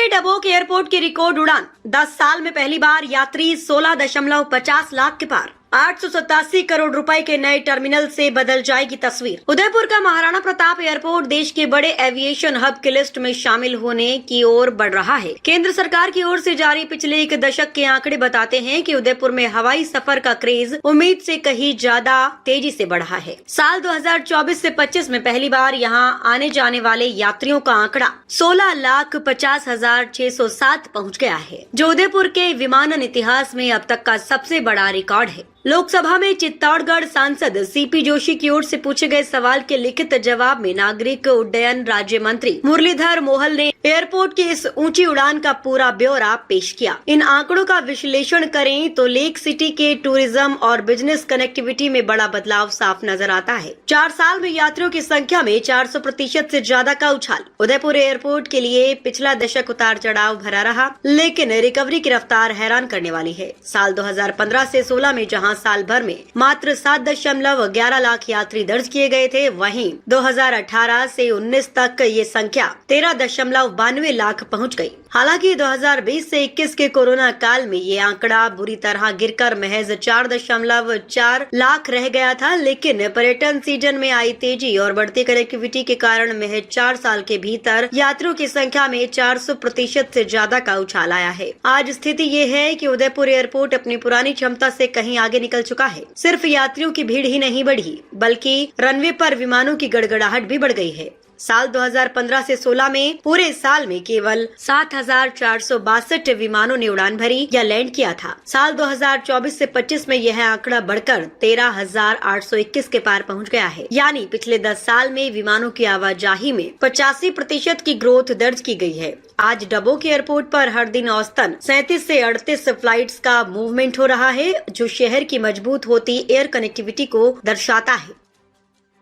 के डबोक एयरपोर्ट की रिकॉर्ड उड़ान 10 साल में पहली बार यात्री 16.50 लाख के पार। 887 करोड़ रुपए के नए टर्मिनल से बदल जाएगी तस्वीर। उदयपुर का महाराणा प्रताप एयरपोर्ट देश के बड़े एविएशन हब की लिस्ट में शामिल होने की ओर बढ़ रहा है। केंद्र सरकार की ओर से जारी पिछले एक दशक के आंकड़े बताते हैं कि उदयपुर में हवाई सफर का क्रेज उम्मीद से कहीं ज्यादा तेजी से बढ़ा है। साल 2024 से 25 में पहली बार यहां आने जाने वाले यात्रियों का आंकड़ा 16,50,607 पहुंच गया है, जो उदयपुर के विमानन इतिहास में अब तक का सबसे बड़ा रिकॉर्ड है। लोकसभा में चित्तौड़गढ़ सांसद सीपी जोशी की ओर से पूछे गए सवाल के लिखित जवाब में नागरिक उड्डयन राज्य मंत्री मुरलीधर मोहल ने एयरपोर्ट की इस ऊंची उड़ान का पूरा ब्यौरा पेश किया। इन आंकड़ों का विश्लेषण करें तो लेक सिटी के टूरिज्म और बिजनेस कनेक्टिविटी में बड़ा बदलाव साफ नजर आता है। 4 साल में यात्रियों की संख्या में 400% से ज्यादा का उछाल। उदयपुर एयरपोर्ट के लिए पिछला दशक उतार चढ़ाव भरा रहा, लेकिन रिकवरी की रफ्तार हैरान करने वाली है। साल 2015 से 16 में जहां साल भर में मात्र 7.11 लाख यात्री दर्ज किए गए थे, वहीं 2018 से 19 तक ये संख्या 13.92 लाख पहुंच गई। हालांकि 2020 से 21 के कोरोना काल में ये आंकड़ा बुरी तरह गिरकर महज 4.4 लाख रह गया था, लेकिन पर्यटन सीजन में आई तेजी और बढ़ती कनेक्टिविटी के कारण महज 4 साल के भीतर यात्रियों की संख्या में 400% से ज्यादा का उछाल आया है। आज स्थिति ये है कि उदयपुर एयरपोर्ट अपनी पुरानी क्षमता से कहीं आगे निकल चुका है। सिर्फ यात्रियों की भीड़ ही नहीं बढ़ी, बल्कि रनवे पर विमानों की गड़गड़ाहट भी बढ़ गई है। साल 2015 से 16 में पूरे साल में केवल 7,462 विमानों ने उड़ान भरी या लैंड किया था। साल 2024 से 25 में यह आंकड़ा बढ़कर 13,821 के पार पहुंच गया है। यानी पिछले 10 साल में विमानों की आवाजाही में 85% की ग्रोथ दर्ज की गई है। आज डबोक एयरपोर्ट पर हर दिन औसतन 37 से 38 फ्लाइट्स का मूवमेंट हो रहा है, जो शहर की मजबूत होती एयर कनेक्टिविटी को दर्शाता है।